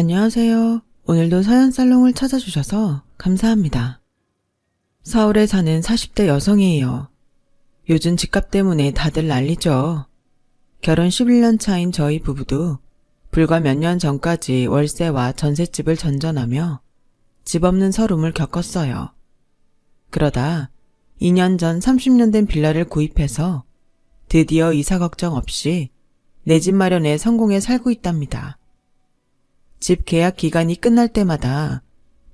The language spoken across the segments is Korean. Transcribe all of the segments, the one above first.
안녕하세요. 오늘도 서연살롱을 찾아주셔서 감사합니다. 서울에 사는 40대 여성이에요. 요즘 집값 때문에 다들 난리죠. 결혼 11년 차인 저희 부부도 불과 몇 년 전까지 월세와 전셋집을 전전하며 집 없는 서름을 겪었어요. 그러다 2년 전 30년 된 빌라를 구입해서 드디어 이사 걱정 없이 내 집 마련에 성공해 살고 있답니다. 집 계약 기간이 끝날 때마다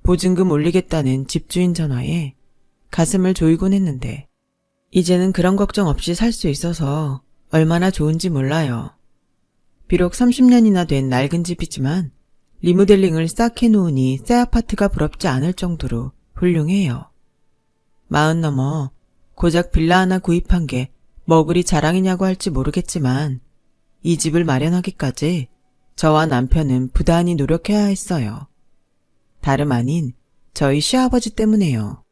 보증금 올리겠다는 집주인 전화에 가슴을 조이곤 했는데 이제는 그런 걱정 없이 살 수 있어서 얼마나 좋은지 몰라요. 비록 30년이나 된 낡은 집이지만 리모델링을 싹 해놓으니 새 아파트가 부럽지 않을 정도로 훌륭해요. 40 넘어 고작 빌라 하나 구입한 게 뭐 그리 자랑이냐고 할지 모르겠지만 이 집을 마련하기까지 저와 남편은 부단히 노력해야 했어요. 다름 아닌 저희 시아버지 때문에요.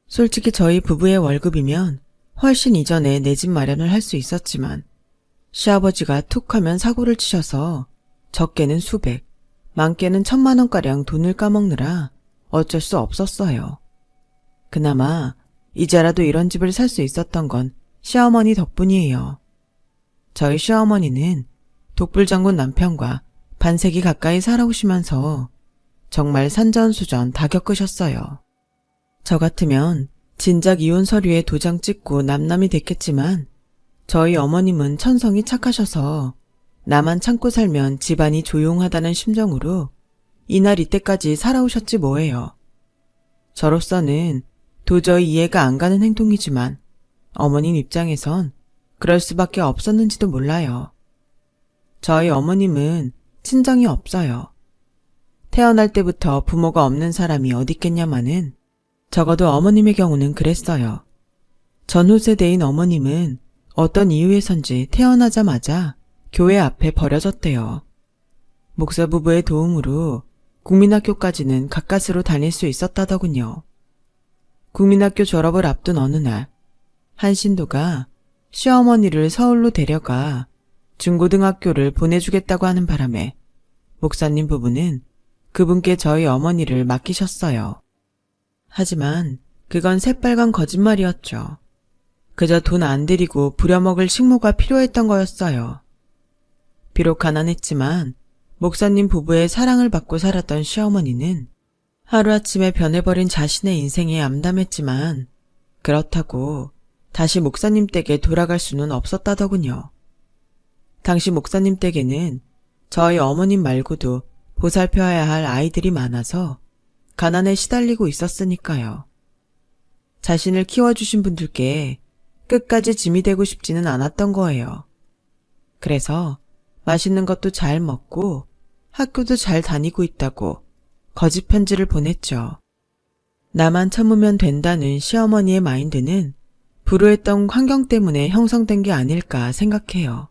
솔직히 저희 부부의 월급이면 훨씬 이전에 내 집 마련을 할 수 있었지만 시아버지가 툭 하면 사고를 치셔서 적게는 수백, 많게는 1,000만 원가량 돈을 까먹느라 어쩔 수 없었어요. 그나마 이제라도 이런 집을 살 수 있었던 건 시어머니 덕분이에요. 저희 시어머니는 독불장군 남편과 반세기 가까이 살아오시면서 정말 산전수전 다 겪으셨어요. 저 같으면 진작 이혼 서류에 도장 찍고 남남이 됐겠지만 저희 어머님은 천성이 착하셔서 나만 참고 살면 집안이 조용하다는 심정으로 이날 이때까지 살아오셨지 뭐예요. 저로서는 도저히 이해가 안 가는 행동이지만 어머님 입장에선 그럴 수밖에 없었는지도 몰라요. 저희 어머님은 친정이 없어요. 태어날 때부터 부모가 없는 사람이 어딨겠냐마는 적어도 어머님의 경우는 그랬어요. 전후 세대인 어머님은 어떤 이유에선지 태어나자마자 교회 앞에 버려졌대요. 목사 부부의 도움으로 국민학교까지는 가까스로 다닐 수 있었다더군요. 국민학교 졸업을 앞둔 어느 날 한 신도가 시어머니를 서울로 데려가 중고등학교를 보내주겠다고 하는 바람에 목사님 부부는 그분께 저희 어머니를 맡기셨어요. 하지만 그건 새빨간 거짓말이었죠. 그저 돈 안 들이고 부려먹을 식모가 필요했던 거였어요. 비록 가난했지만 목사님 부부의 사랑을 받고 살았던 시어머니는 하루아침에 변해버린 자신의 인생에 암담했지만 그렇다고 다시 목사님 댁에 돌아갈 수는 없었다더군요. 당시 목사님 댁에는 저희 어머님 말고도 보살펴야 할 아이들이 많아서 가난에 시달리고 있었으니까요. 자신을 키워주신 분들께 끝까지 짐이 되고 싶지는 않았던 거예요. 그래서 맛있는 것도 잘 먹고 학교도 잘 다니고 있다고 거짓 편지를 보냈죠. 나만 참으면 된다는 시어머니의 마인드는 불우했던 환경 때문에 형성된 게 아닐까 생각해요.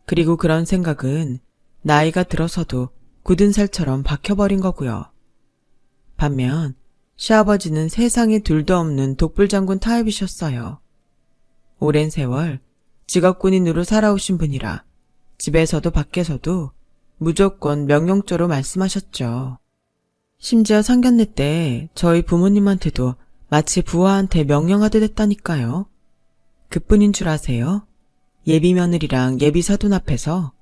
그리고 그런 생각은 나이가 들어서도 굳은 살처럼 박혀버린 거고요. 반면 시아버지는 세상에 둘도 없는 독불장군 타입이셨어요. 오랜 세월 직업군인으로 살아오신 분이라 집에서도 밖에서도 무조건 명령조로 말씀하셨죠. 심지어 상견례 때 저희 부모님한테도 마치 부하한테 명령하듯 했다니까요. 그뿐인 줄 아세요? 예비 며느리랑 예비 사돈 앞에서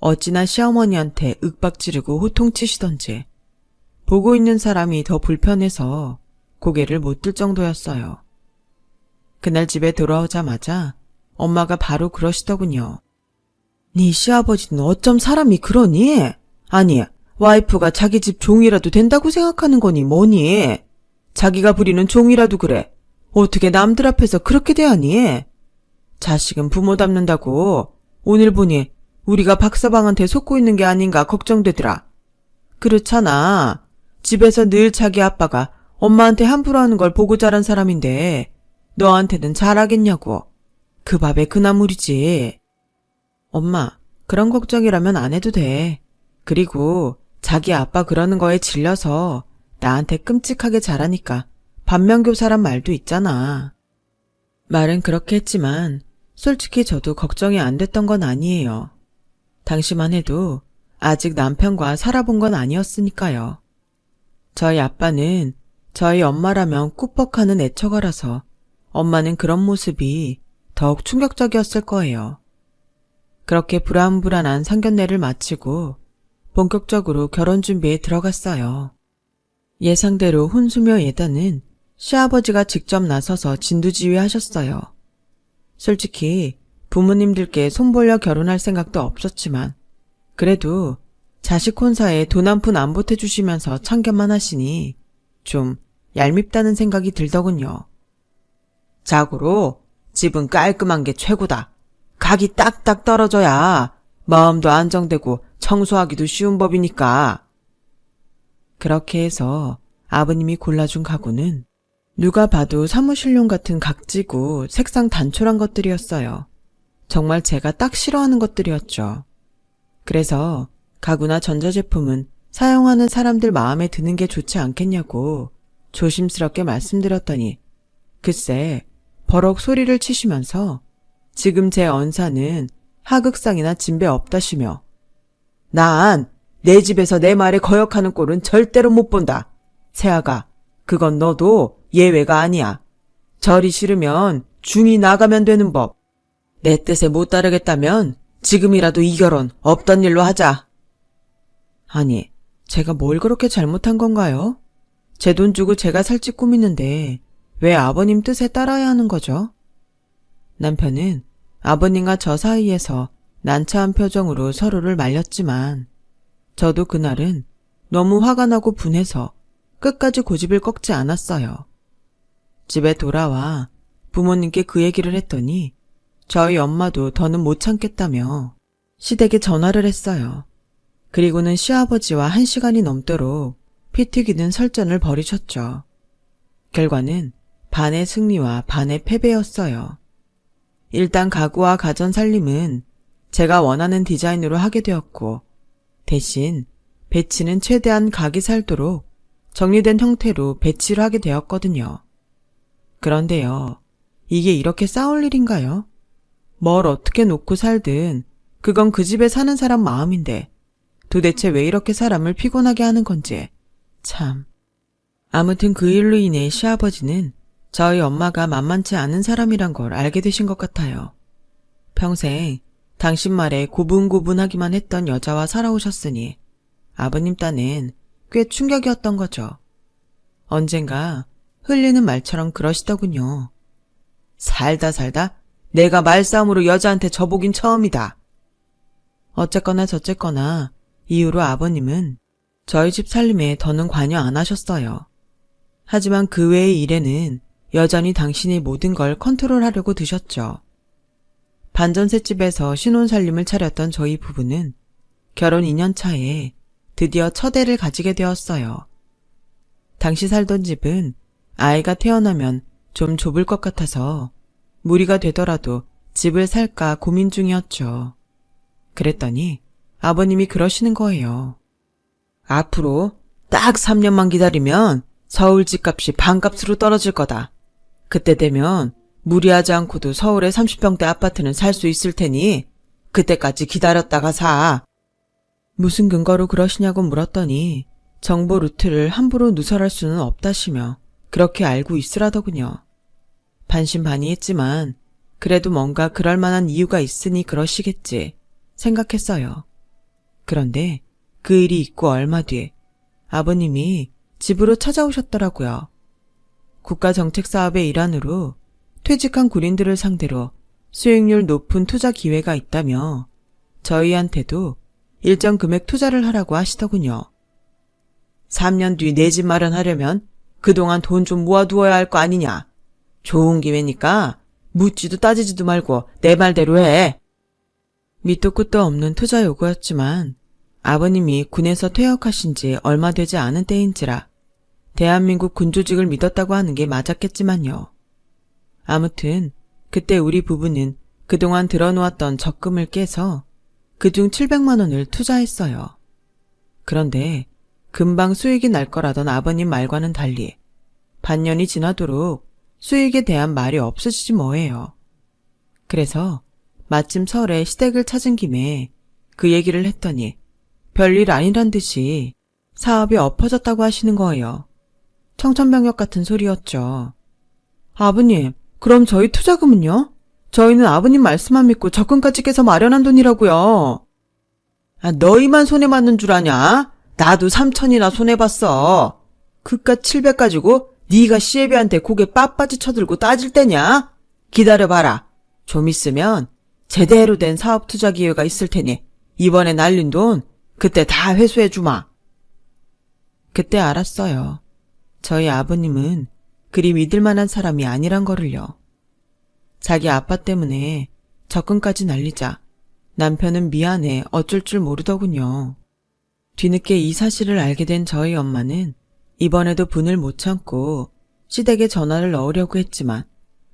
어찌나 시어머니한테 윽박 지르고 호통치시던지 보고 있는 사람이 더 불편해서 고개를 못 들 정도였어요. 그날 집에 돌아오자마자 엄마가 바로 그러시더군요. 네 시아버지는 어쩜 사람이 그러니? 아니, 와이프가 자기 집 종이라도 된다고 생각하는 거니 뭐니? 자기가 부리는 종이라도 그래. 어떻게 남들 앞에서 그렇게 대하니? 자식은 부모 닮는다고 오늘 보니 우리가 박서방한테 속고 있는 게 아닌가 걱정되더라. 그렇잖아. 집에서 늘 자기 아빠가 엄마한테 함부로 하는 걸 보고 자란 사람인데 너한테는 잘하겠냐고. 그 밥에 그 나물이지. 엄마, 그런 걱정이라면 안 해도 돼. 그리고 자기 아빠 그러는 거에 질려서 나한테 끔찍하게 잘하니까 반면교사란 말도 있잖아. 말은 그렇게 했지만 솔직히 저도 걱정이 안 됐던 건 아니에요. 당시만 해도 아직 남편과 살아본 건 아니었으니까요. 저희 아빠는 저희 엄마라면 꾸벅하는 애처가라서 엄마는 그런 모습이 더욱 충격적이었을 거예요. 그렇게 불안불안한 상견례를 마치고 본격적으로 결혼 준비에 들어갔어요. 예상대로 혼수며 예단은 시아버지가 직접 나서서 진두지휘하셨어요. 솔직히 부모님들께 손벌려 결혼할 생각도 없었지만 그래도 자식 혼사에 돈 한 푼 안 보태주시면서 참견만 하시니 좀 얄밉다는 생각이 들더군요. 자고로 집은 깔끔한 게 최고다. 각이 딱딱 떨어져야 마음도 안정되고 청소하기도 쉬운 법이니까. 그렇게 해서 아버님이 골라준 가구는 누가 봐도 사무실용 같은 각지고 색상 단촐한 것들이었어요. 정말 제가 딱 싫어하는 것들이었죠. 그래서 가구나 전자제품은 사용하는 사람들 마음에 드는 게 좋지 않겠냐고 조심스럽게 말씀드렸더니 글쎄 버럭 소리를 치시면서 지금 제 언사는 하극상이나 진배 없다시며 난 내 집에서 내 말에 거역하는 꼴은 절대로 못 본다. 세아가 그건 너도 예외가 아니야. 절이 싫으면 중이 나가면 되는 법. 내 뜻에 못 따르겠다면 지금이라도 이 결혼 없던 일로 하자. 아니, 제가 뭘 그렇게 잘못한 건가요? 제 돈 주고 제가 살 집 꾸미는데 왜 아버님 뜻에 따라야 하는 거죠? 남편은 아버님과 저 사이에서 난처한 표정으로 서로를 말렸지만 저도 그날은 너무 화가 나고 분해서 끝까지 고집을 꺾지 않았어요. 집에 돌아와 부모님께 그 얘기를 했더니 저희 엄마도 더는 못 참겠다며 시댁에 전화를 했어요. 그리고는 시아버지와 1시간이 넘도록 피 튀기는 설전을 벌이셨죠. 결과는 반의 승리와 반의 패배였어요. 일단 가구와 가전 살림은 제가 원하는 디자인으로 하게 되었고 대신 배치는 최대한 각이 살도록 정리된 형태로 배치를 하게 되었거든요. 그런데요, 이게 이렇게 싸울 일인가요? 뭘 어떻게 놓고 살든 그건 그 집에 사는 사람 마음인데 도대체 왜 이렇게 사람을 피곤하게 하는 건지 참. 아무튼 그 일로 인해 시아버지는 저희 엄마가 만만치 않은 사람이란 걸 알게 되신 것 같아요. 평생 당신 말에 고분고분하기만 했던 여자와 살아오셨으니 아버님 딴엔 꽤 충격이었던 거죠. 언젠가 흘리는 말처럼 그러시더군요. 살다 내가 말싸움으로 여자한테 져보긴 처음이다. 어쨌거나 저쨌거나 이후로 아버님은 저희 집 살림에 더는 관여 안 하셨어요. 하지만 그 외의 일에는 여전히 당신이 모든 걸 컨트롤하려고 드셨죠. 반전셋집에서 신혼살림을 차렸던 저희 부부는 결혼 2년 차에 드디어 첫 애를 가지게 되었어요. 당시 살던 집은 아이가 태어나면 좀 좁을 것 같아서 무리가 되더라도 집을 살까 고민 중이었죠. 그랬더니 아버님이 그러시는 거예요. 앞으로 딱 3년만 기다리면 서울 집값이 반값으로 떨어질 거다. 그때 되면 무리하지 않고도 서울의 30평대 아파트는 살 수 있을 테니 그때까지 기다렸다가 사. 무슨 근거로 그러시냐고 물었더니 정보 루트를 함부로 누설할 수는 없다시며 그렇게 알고 있으라더군요. 반신반의했지만 그래도 뭔가 그럴 만한 이유가 있으니 그러시겠지 생각했어요. 그런데 그 일이 있고 얼마 뒤 아버님이 집으로 찾아오셨더라고요. 국가정책사업의 일환으로 퇴직한 군인들을 상대로 수익률 높은 투자 기회가 있다며 저희한테도 일정 금액 투자를 하라고 하시더군요. 3년 뒤 내 집 마련하려면 그동안 돈 좀 모아두어야 할 거 아니냐. 좋은 기회니까 묻지도 따지지도 말고 내 말대로 해. 밑도 끝도 없는 투자 요구였지만 아버님이 군에서 퇴역하신 지 얼마 되지 않은 때인지라 대한민국 군조직을 믿었다고 하는 게 맞았겠지만요. 아무튼 그때 우리 부부는 그동안 들어놓았던 적금을 깨서 그중 700만 원을 투자했어요. 그런데 금방 수익이 날 거라던 아버님 말과는 달리 반년이 지나도록 수익에 대한 말이 없으시지 뭐예요. 그래서 마침 설에 시댁을 찾은 김에 그 얘기를 했더니 별일 아니란 듯이 사업이 엎어졌다고 하시는 거예요. 청천벽력 같은 소리였죠. 아버님, 그럼 저희 투자금은요? 저희는 아버님 말씀만 믿고 적금까지 깨서 마련한 돈이라고요. 너희만 손해봤는 줄 아냐? 나도 3천이나 손해봤어. 그깟 700 가지고 네가 시애비한테 고개 빳빳이 쳐들고 따질 때냐? 기다려봐라. 좀 있으면 제대로 된 사업 투자 기회가 있을 테니 이번에 날린 돈 그때 다 회수해주마. 그때 알았어요. 저희 아버님은 그리 믿을 만한 사람이 아니란 거를요. 자기 아빠 때문에 적금까지 날리자 남편은 미안해 어쩔 줄 모르더군요. 뒤늦게 이 사실을 알게 된 저희 엄마는 이번에도 분을 못 참고 시댁에 전화를 넣으려고 했지만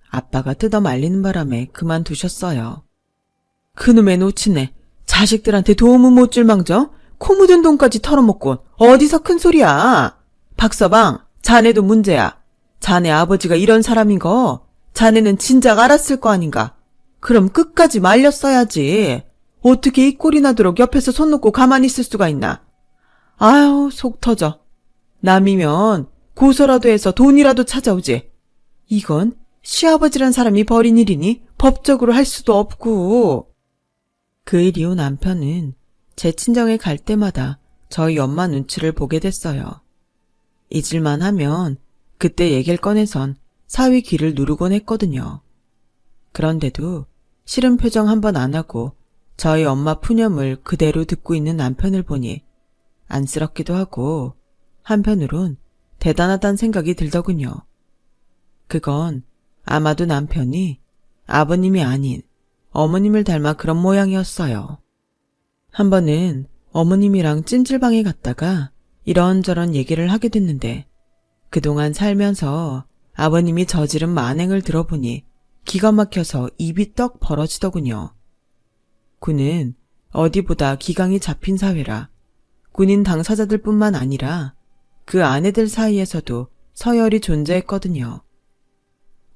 아빠가 뜯어 말리는 바람에 그만두셨어요. 그놈의 노치네. 자식들한테 도움은 못 줄 망정 코 묻은 돈까지 털어먹고 어디서 큰 소리야. 박서방, 자네도 문제야. 자네 아버지가 이런 사람인 거 자네는 진작 알았을 거 아닌가. 그럼 끝까지 말렸어야지. 어떻게 이 꼴이 나도록 옆에서 손 놓고 가만히 있을 수가 있나. 아유, 속 터져. 남이면 고소라도 해서 돈이라도 찾아오지. 이건 시아버지란 사람이 벌인 일이니 법적으로 할 수도 없고. 그 일 이후 남편은 제 친정에 갈 때마다 저희 엄마 눈치를 보게 됐어요. 잊을만 하면 그때 얘기를 꺼내선 사위 귀를 누르곤 했거든요. 그런데도 싫은 표정 한 번 안 하고 저희 엄마 푸념을 그대로 듣고 있는 남편을 보니 안쓰럽기도 하고 한편으론 대단하다는 생각이 들더군요. 그건 아마도 남편이 아버님이 아닌 어머님을 닮아 그런 모양이었어요. 한 번은 어머님이랑 찜질방에 갔다가 이런저런 얘기를 하게 됐는데 그동안 살면서 아버님이 저지른 만행을 들어보니 기가 막혀서 입이 떡 벌어지더군요. 군은 어디보다 기강이 잡힌 사회라 군인 당사자들 뿐만 아니라 그 아내들 사이에서도 서열이 존재했거든요.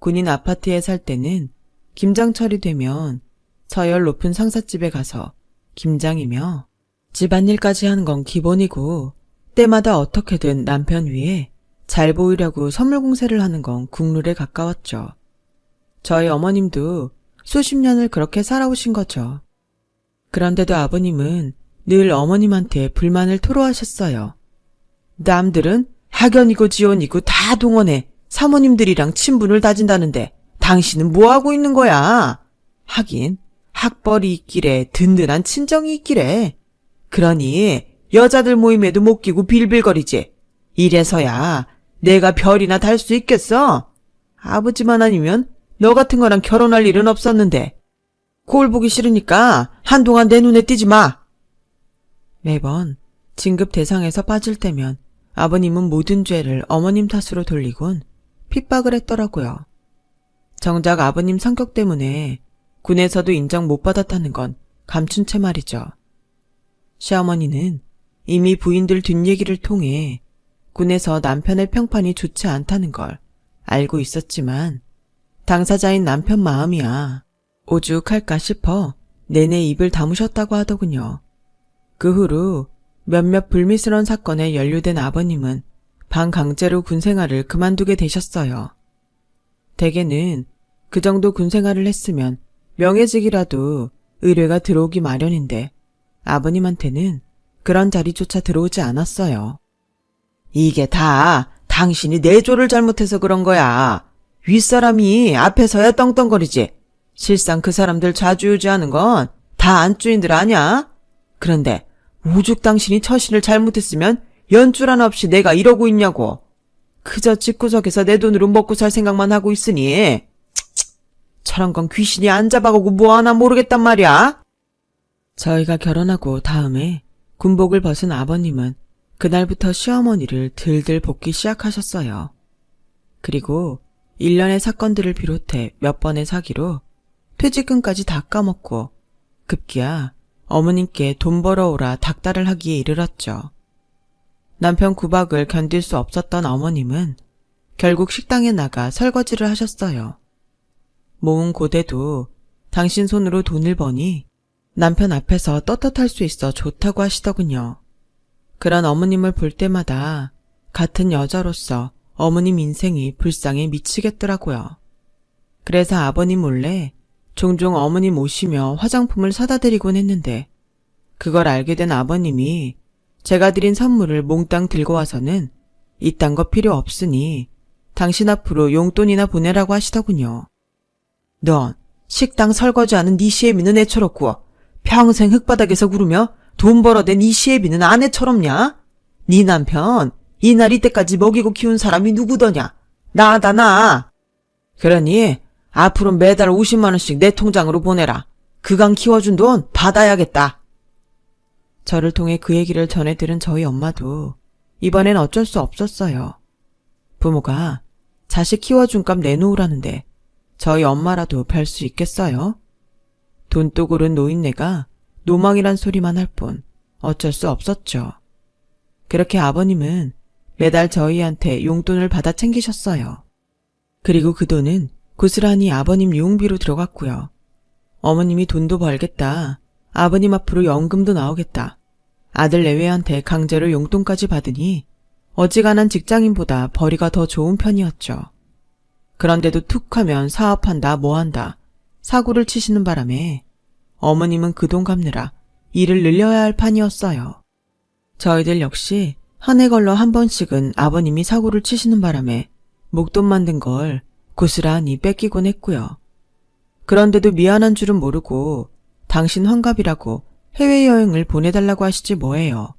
군인 아파트에 살 때는 김장철이 되면 서열 높은 상삿집에 가서 김장이며 집안일까지 하는 건 기본이고 때마다 어떻게든 남편 위에 잘 보이려고 선물 공세를 하는 건 국룰에 가까웠죠. 저희 어머님도 수십 년을 그렇게 살아오신 거죠. 그런데도 아버님은 늘 어머님한테 불만을 토로하셨어요. 남들은 학연이고 지원이고 다 동원해 사모님들이랑 친분을 다진다는데 당신은 뭐하고 있는 거야? 하긴 학벌이 있기래 든든한 친정이 있기래. 그러니 여자들 모임에도 못 끼고 빌빌거리지. 이래서야 내가 별이나 달 수 있겠어? 아버지만 아니면 너 같은 거랑 결혼할 일은 없었는데. 꼴 보기 싫으니까 한동안 내 눈에 띄지 마. 매번 진급 대상에서 빠질 때면 아버님은 모든 죄를 어머님 탓으로 돌리곤 핍박을 했더라고요. 정작 아버님 성격 때문에 군에서도 인정 못 받았다는 건 감춘 채 말이죠. 시어머니는 이미 부인들 뒷얘기를 통해 군에서 남편의 평판이 좋지 않다는 걸 알고 있었지만 당사자인 남편 마음이야 오죽할까 싶어 내내 입을 다무셨다고 하더군요. 그 후로 몇몇 불미스러운 사건에 연루된 아버님은 반강제로 군생활을 그만두게 되셨어요. 대개는 그 정도 군생활을 했으면 명예직이라도 의뢰가 들어오기 마련인데 아버님한테는 그런 자리조차 들어오지 않았어요. 이게 다 당신이 내조를 잘못해서 그런 거야. 윗사람이 앞에서야 떵떵거리지. 실상 그 사람들 좌지우지하는 건 다 안주인들 아냐? 그런데 오죽 당신이 처신을 잘못했으면 연줄 하나 없이 내가 이러고 있냐고. 그저 집구석에서 내 돈으로 먹고 살 생각만 하고 있으니 저런 건 귀신이 안 잡아가고 뭐하나 모르겠단 말이야. 저희가 결혼하고 다음에 군복을 벗은 아버님은 그날부터 시어머니를 들들 볶기 시작하셨어요. 그리고 일련의 사건들을 비롯해 몇 번의 사기로 퇴직금까지 다 까먹고 급기야 어머님께 돈 벌어오라 닥달을 하기에 이르렀죠. 남편 구박을 견딜 수 없었던 어머님은 결국 식당에 나가 설거지를 하셨어요. 모은 고대도 당신 손으로 돈을 버니 남편 앞에서 떳떳할 수 있어 좋다고 하시더군요. 그런 어머님을 볼 때마다 같은 여자로서 어머님 인생이 불쌍해 미치겠더라고요. 그래서 아버님 몰래 종종 어머님 모시며 화장품을 사다 드리곤 했는데 그걸 알게 된 아버님이 제가 드린 선물을 몽땅 들고 와서는 이딴 거 필요 없으니 당신 앞으로 용돈이나 보내라고 하시더군요. 넌 식당 설거지하는 네 시애미는 애처롭고 평생 흙바닥에서 구르며 돈 벌어댄 이 시애미는 안 애처롭냐? 네 남편 이날 이때까지 먹이고 키운 사람이 누구더냐? 나다 나. 그러니 앞으로 매달 50만 원씩 내 통장으로 보내라. 그간 키워준 돈 받아야겠다. 저를 통해 그 얘기를 전해 들은 저희 엄마도 이번엔 어쩔 수 없었어요. 부모가 자식 키워준 값 내놓으라는데 저희 엄마라도 별 수 있겠어요? 돈독으른 노인네가 노망이란 소리만 할 뿐 어쩔 수 없었죠. 그렇게 아버님은 매달 저희한테 용돈을 받아 챙기셨어요. 그리고 그 돈은 고스란히 아버님 유흥비로 들어갔고요. 어머님이 돈도 벌겠다. 아버님 앞으로 연금도 나오겠다. 아들 내외한테 강제로 용돈까지 받으니 어지간한 직장인보다 벌이가 더 좋은 편이었죠. 그런데도 툭 하면 사업한다 뭐한다 사고를 치시는 바람에 어머님은 그 돈 갚느라 일을 늘려야 할 판이었어요. 저희들 역시 한 해 걸러 한 번씩은 아버님이 사고를 치시는 바람에 목돈 만든 걸 고스란히 뺏기곤 했고요. 그런데도 미안한 줄은 모르고 당신 환갑이라고 해외여행을 보내달라고 하시지 뭐예요.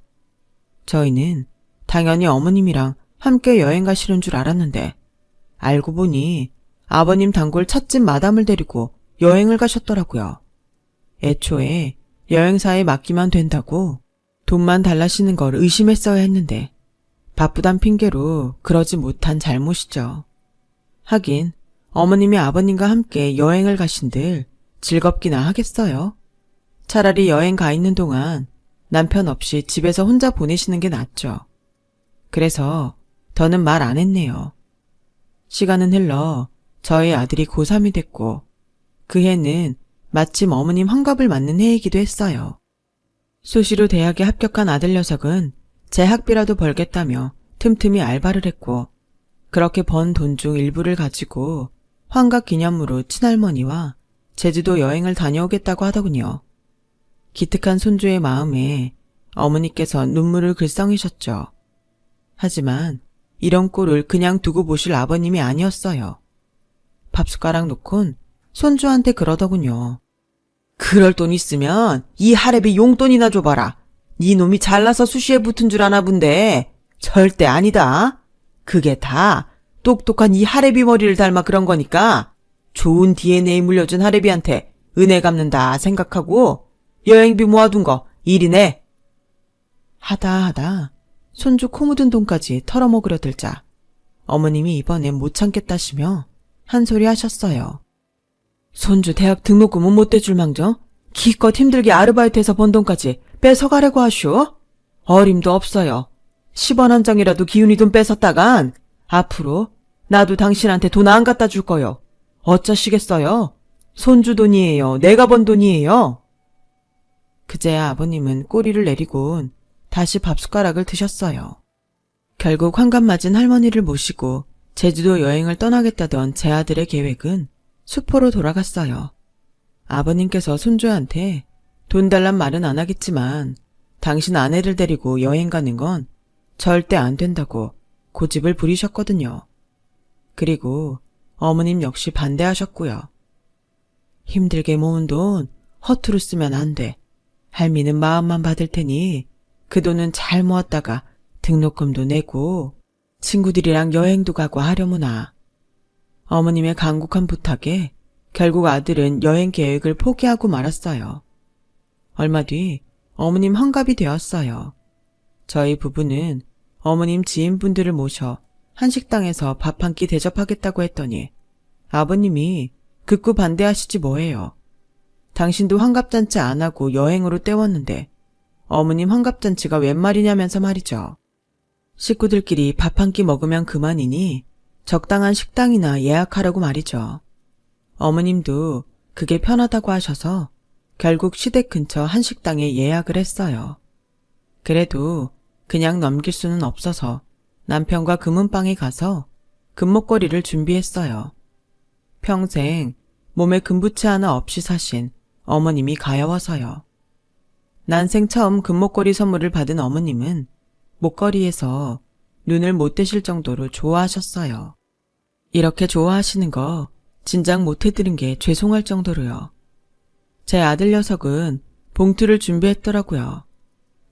저희는 당연히 어머님이랑 함께 여행 가시는 줄 알았는데 알고 보니 아버님 단골 찻집 마담을 데리고 여행을 가셨더라고요. 애초에 여행사에 맡기면 된다고 돈만 달라시는 걸 의심했어야 했는데 바쁘단 핑계로 그러지 못한 잘못이죠. 하긴 어머님이 아버님과 함께 여행을 가신들 즐겁기나 하겠어요. 차라리 여행 가 있는 동안 남편 없이 집에서 혼자 보내시는 게 낫죠. 그래서 더는 말 안 했네요. 시간은 흘러 저희 아들이 고3이 됐고 그 해는 마침 어머님 환갑을 맞는 해이기도 했어요. 수시로 대학에 합격한 아들 녀석은 제 학비라도 벌겠다며 틈틈이 알바를 했고 그렇게 번 돈 중 일부를 가지고 환갑 기념으로 친할머니와 제주도 여행을 다녀오겠다고 하더군요. 기특한 손주의 마음에 어머니께서 눈물을 글썽이셨죠. 하지만 이런 꼴을 그냥 두고 보실 아버님이 아니었어요. 밥숟가락 놓곤 손주한테 그러더군요. 그럴 돈 있으면 이 할애비 용돈이나 줘봐라. 네 놈이 잘나서 수시에 붙은 줄 아나 본데 절대 아니다. 그게 다 똑똑한 이 할애비 머리를 닮아 그런 거니까 좋은 DNA 물려준 할애비한테 은혜 갚는다 생각하고 여행비 모아둔 거 일이네. 하다 손주 코 묻은 돈까지 털어먹으려 들자 어머님이 이번엔 못 참겠다시며 한 소리 하셨어요. 손주 대학 등록금은 못 대줄 망정 기껏 힘들게 아르바이트해서 번 돈까지 뺏어가려고 하슈? 어림도 없어요. 10원 한 장이라도 기훈이 돈 뺏었다간 앞으로 나도 당신한테 돈 안 갖다 줄 거요. 어쩌시겠어요? 손주 돈이에요. 내가 번 돈이에요. 그제야 아버님은 꼬리를 내리곤 다시 밥숟가락을 드셨어요. 결국 환갑 맞은 할머니를 모시고 제주도 여행을 떠나겠다던 제 아들의 계획은 수포로 돌아갔어요. 아버님께서 손주한테 돈 달란 말은 안 하겠지만 당신 아내를 데리고 여행 가는 건 절대 안 된다고 고집을 부리셨거든요. 그리고 어머님 역시 반대하셨고요. 힘들게 모은 돈 허투루 쓰면 안 돼. 할미는 마음만 받을 테니 그 돈은 잘 모았다가 등록금도 내고 친구들이랑 여행도 가고 하려무나. 어머님의 간곡한 부탁에 결국 아들은 여행 계획을 포기하고 말았어요. 얼마 뒤 어머님 환갑이 되었어요. 저희 부부는 어머님 지인분들을 모셔 한식당에서 밥 한 끼 대접하겠다고 했더니 아버님이 극구 반대하시지 뭐예요. 당신도 환갑잔치 안 하고 여행으로 때웠는데 어머님 환갑잔치가 웬 말이냐면서 말이죠. 식구들끼리 밥 한 끼 먹으면 그만이니 적당한 식당이나 예약하라고 말이죠. 어머님도 그게 편하다고 하셔서 결국 시댁 근처 한식당에 예약을 했어요. 그래도 그냥 넘길 수는 없어서 남편과 금은방에 가서 금목걸이를 준비했어요. 평생 몸에 금부치 하나 없이 사신 어머님이 가여워서요. 난생 처음 금목걸이 선물을 받은 어머님은 목걸이에서 눈을 못 떼실 정도로 좋아하셨어요. 이렇게 좋아하시는 거 진작 못 해드린 게 죄송할 정도로요. 제 아들 녀석은 봉투를 준비했더라고요.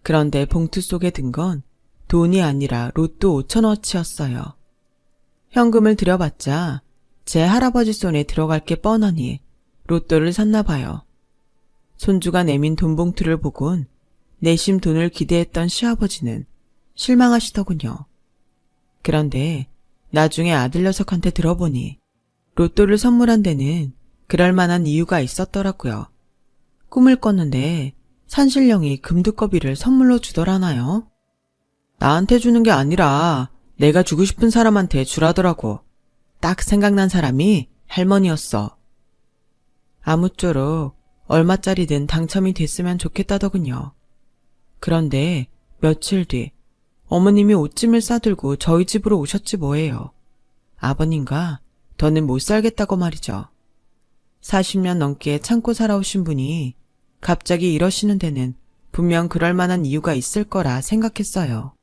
그런데 봉투 속에 든 건 돈이 아니라 로또 5천원어치였어요. 현금을 들여봤자 제 할아버지 손에 들어갈 게 뻔하니 로또를 샀나 봐요. 손주가 내민 돈 봉투를 보곤 내심 돈을 기대했던 시아버지는 실망하시더군요. 그런데 나중에 아들 녀석한테 들어보니 로또를 선물한 데는 그럴 만한 이유가 있었더라고요. 꿈을 꿨는데 산신령이 금두꺼비를 선물로 주더라나요? 나한테 주는 게 아니라 내가 주고 싶은 사람한테 주라더라고. 딱 생각난 사람이 할머니였어. 아무쪼록 얼마짜리든 당첨이 됐으면 좋겠다더군요. 그런데 며칠 뒤 어머님이 옷짐을 싸들고 저희 집으로 오셨지 뭐예요. 아버님과 더는 못 살겠다고 말이죠. 40년 넘게 참고 살아오신 분이 갑자기 이러시는 데는 분명 그럴 만한 이유가 있을 거라 생각했어요.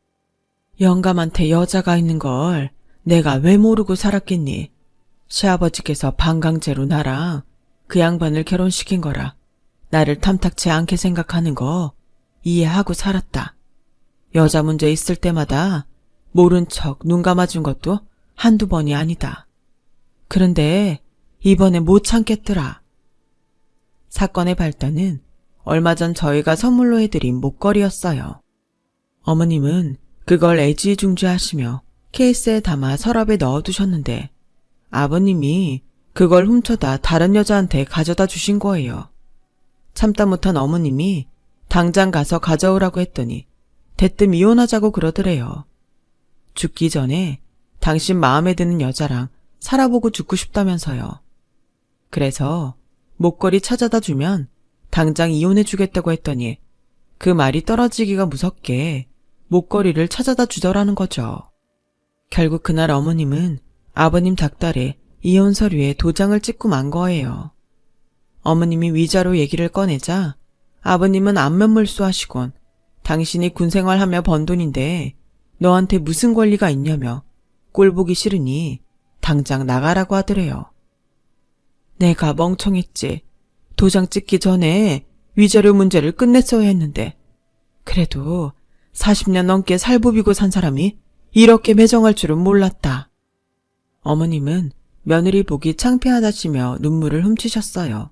영감한테 여자가 있는 걸 내가 왜 모르고 살았겠니? 시아버지께서 반강제로 나랑 그 양반을 결혼시킨 거라 나를 탐탁치 않게 생각하는 거 이해하고 살았다. 여자 문제 있을 때마다 모른 척 눈 감아준 것도 한두 번이 아니다. 그런데 이번에 못 참겠더라. 사건의 발단은 얼마 전 저희가 선물로 해드린 목걸이였어요. 어머님은 그걸 애지중지하시며 케이스에 담아 서랍에 넣어두셨는데 아버님이 그걸 훔쳐다 다른 여자한테 가져다 주신 거예요. 참다 못한 어머님이 당장 가서 가져오라고 했더니 대뜸 이혼하자고 그러더래요. 죽기 전에 당신 마음에 드는 여자랑 살아보고 죽고 싶다면서요. 그래서 목걸이 찾아다 주면 당장 이혼해 주겠다고 했더니 그 말이 떨어지기가 무섭게 목걸이를 찾아다 주더라는 거죠. 결국 그날 어머님은 아버님 닭달에 이혼 서류에 도장을 찍고 만 거예요. 어머님이 위자료 얘기를 꺼내자 아버님은 안면물수하시곤 당신이 군생활하며 번 돈인데 너한테 무슨 권리가 있냐며 꼴보기 싫으니 당장 나가라고 하더래요. 내가 멍청했지. 도장 찍기 전에 위자료 문제를 끝냈어야 했는데 그래도 40년 넘게 살부비고 산 사람이 이렇게 매정할 줄은 몰랐다. 어머님은 며느리 보기 창피하다시며 눈물을 훔치셨어요.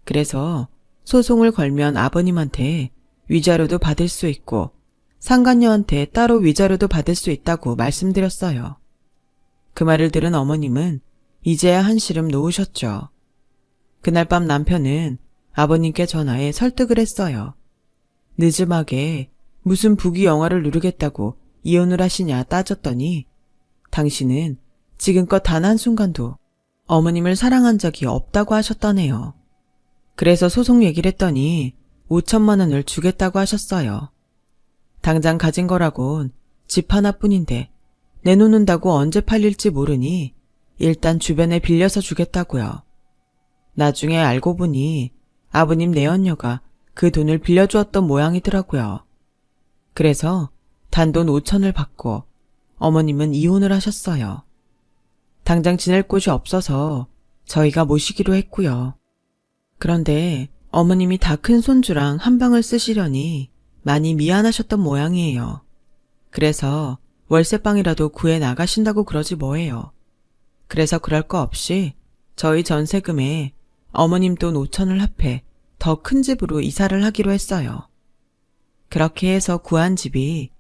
그래서 소송을 걸면 아버님한테 위자료도 받을 수 있고 상간녀한테 따로 위자료도 받을 수 있다고 말씀드렸어요. 그 말을 들은 어머님은 이제야 한시름 놓으셨죠. 그날 밤 남편은 아버님께 전화해 설득을 했어요. 늦음하게 무슨 부귀 영화를 누리겠다고 이혼을 하시냐 따졌더니 당신은 지금껏 단 한순간도 어머님을 사랑한 적이 없다고 하셨다네요. 그래서 소송 얘기를 했더니 5천만 원을 주겠다고 하셨어요. 당장 가진 거라곤 집 하나뿐인데 내놓는다고 언제 팔릴지 모르니 일단 주변에 빌려서 주겠다고요. 나중에 알고 보니 아버님 내연녀가 그 돈을 빌려주었던 모양이더라고요. 그래서 단돈 5천을 받고 어머님은 이혼을 하셨어요. 당장 지낼 곳이 없어서 저희가 모시기로 했고요. 그런데 어머님이 다 큰 손주랑 한 방을 쓰시려니 많이 미안하셨던 모양이에요. 그래서 월세방이라도 구해 나가신다고 그러지 뭐예요. 그래서 그럴 거 없이 저희 전세금에 어머님 돈 5천을 합해 더 큰 집으로 이사를 하기로 했어요. 그렇게 해서 구한 집이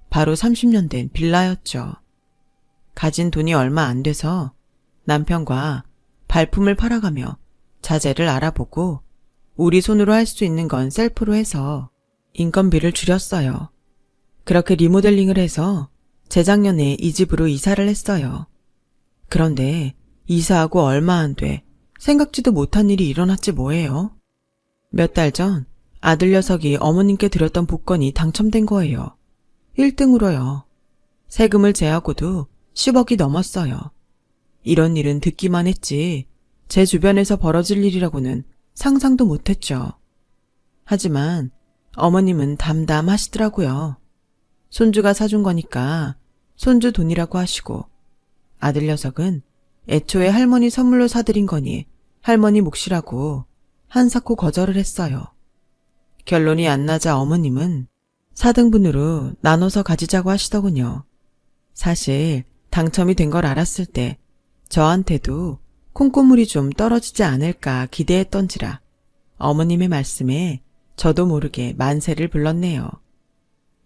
바로 30년 된 빌라였죠. 가진 돈이 얼마 안 돼서 남편과 발품을 팔아가며 자재를 알아보고 우리 손으로 할 수 있는 건 셀프로 해서 인건비를 줄였어요. 그렇게 리모델링을 해서 재작년에 이 집으로 이사를 했어요. 그런데 이사하고 얼마 안 돼 생각지도 못한 일이 일어났지 뭐예요. 몇 달 전 아들 녀석이 어머님께 드렸던 복권이 당첨된 거예요. 1등으로요. 세금을 제하고도 10억이 넘었어요. 이런 일은 듣기만 했지 제 주변에서 벌어질 일이라고는 상상도 못했죠. 하지만 어머님은 담담하시더라고요. 손주가 사준 거니까 손주 돈이라고 하시고, 아들 녀석은 애초에 할머니 선물로 사드린 거니 할머니 몫이라고 한사코 거절을 했어요. 결론이 안 나자 어머님은 4등분으로 나눠서 가지자고 하시더군요. 사실 당첨이 된 걸 알았을 때 저한테도 콩고물이 좀 떨어지지 않을까 기대했던지라 어머님의 말씀에 저도 모르게 만세를 불렀네요.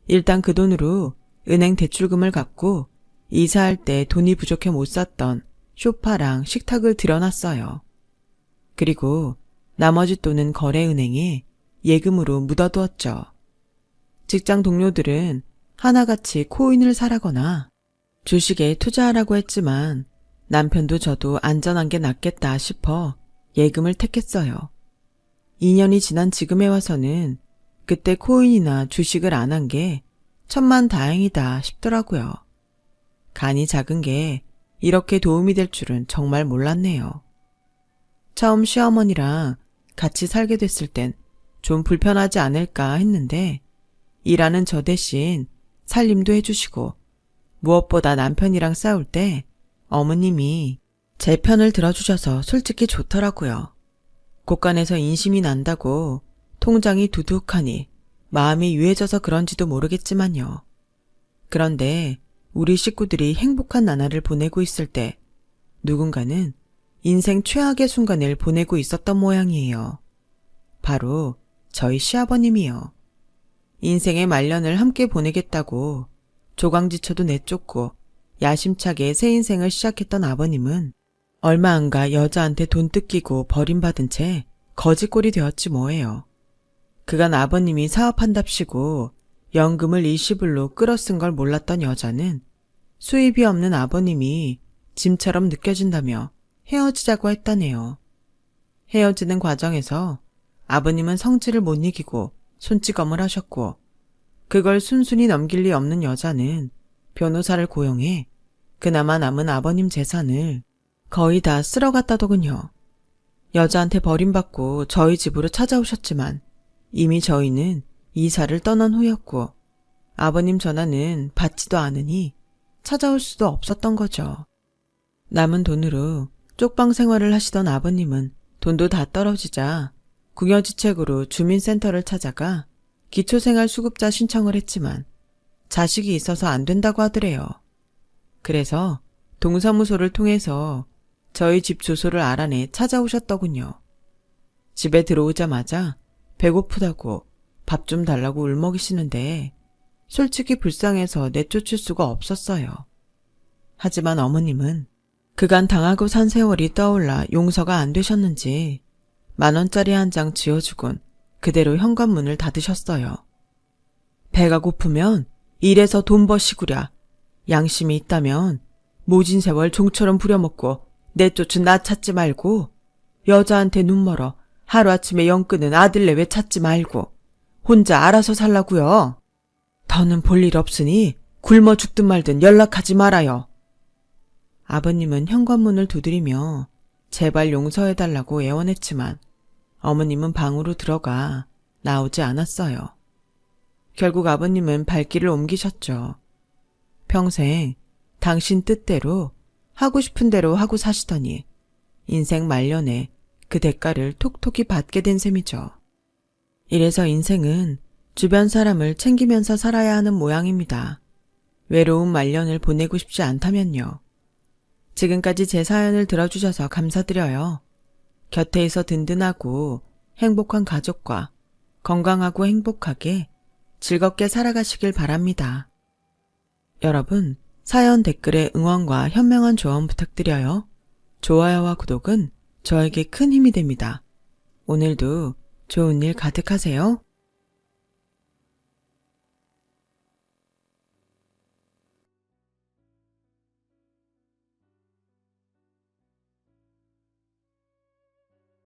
일단 그 돈으로 은행 대출금을 갚고 이사할 때 돈이 부족해 못 샀던 소파랑 식탁을 들여놨어요. 그리고 나머지 돈은 거래은행에 예금으로 묻어두었죠. 직장 동료들은 하나같이 코인을 사라거나 주식에 투자하라고 했지만 남편도 저도 안전한 게 낫겠다 싶어 예금을 택했어요. 2년이 지난 지금에 와서는 그때 코인이나 주식을 안 한 게 천만다행이다 싶더라고요. 간이 작은 게 이렇게 도움이 될 줄은 정말 몰랐네요. 처음 시어머니랑 같이 살게 됐을 땐 좀 불편하지 않을까 했는데 일하는 저 대신 살림도 해주시고 무엇보다 남편이랑 싸울 때 어머님이 제 편을 들어주셔서 솔직히 좋더라고요. 곳간에서 인심이 난다고 통장이 두둑하니 마음이 유해져서 그런지도 모르겠지만요. 그런데 우리 식구들이 행복한 나날을 보내고 있을 때 누군가는 인생 최악의 순간을 보내고 있었던 모양이에요. 바로 저희 시아버님이요. 인생의 말년을 함께 보내겠다고 조강지처도 내쫓고 야심차게 새 인생을 시작했던 아버님은 얼마 안 가 여자한테 돈 뜯기고 버림받은 채 거지꼴이 되었지 뭐예요. 그간 아버님이 사업한답시고 연금을 일시불로 끌어쓴 걸 몰랐던 여자는 수입이 없는 아버님이 짐처럼 느껴진다며 헤어지자고 했다네요. 헤어지는 과정에서 아버님은 성질을 못 이기고 손찌검을 하셨고, 그걸 순순히 넘길 리 없는 여자는 변호사를 고용해 그나마 남은 아버님 재산을 거의 다 쓸어갔다더군요. 여자한테 버림받고 저희 집으로 찾아오셨지만 이미 저희는 이사를 떠난 후였고 아버님 전화는 받지도 않으니 찾아올 수도 없었던 거죠. 남은 돈으로 쪽방 생활을 하시던 아버님은 돈도 다 떨어지자 궁여지책으로 주민센터를 찾아가 기초생활수급자 신청을 했지만 자식이 있어서 안 된다고 하더래요. 그래서 동사무소를 통해서 저희 집 주소를 알아내 찾아오셨더군요. 집에 들어오자마자 배고프다고 밥 좀 달라고 울먹이시는데 솔직히 불쌍해서 내쫓을 수가 없었어요. 하지만 어머님은 그간 당하고 산 세월이 떠올라 용서가 안 되셨는지 10,000원짜리 한 장 쥐어주곤 그대로 현관문을 닫으셨어요. 배가 고프면 일해서 돈 버시구랴. 양심이 있다면 모진 세월 종처럼 부려먹고 내쫓은 나 찾지 말고 여자한테 눈 멀어 하루아침에 영 끄는 아들내외 찾지 말고 혼자 알아서 살라고요. 더는 볼 일 없으니 굶어 죽든 말든 연락하지 말아요. 아버님은 현관문을 두드리며 제발 용서해달라고 애원했지만 어머님은 방으로 들어가 나오지 않았어요. 결국 아버님은 발길을 옮기셨죠. 평생 당신 뜻대로 하고 싶은 대로 하고 사시더니 인생 말년에 그 대가를 톡톡히 받게 된 셈이죠. 이래서 인생은 주변 사람을 챙기면서 살아야 하는 모양입니다. 외로운 말년을 보내고 싶지 않다면요. 지금까지 제 사연을 들어주셔서 감사드려요. 곁에 있어 든든하고 행복한 가족과 건강하고 행복하게 즐겁게 살아가시길 바랍니다. 여러분, 사연 댓글에 응원과 현명한 조언 부탁드려요. 좋아요와 구독은 저에게 큰 힘이 됩니다. 오늘도 좋은 일 가득하세요.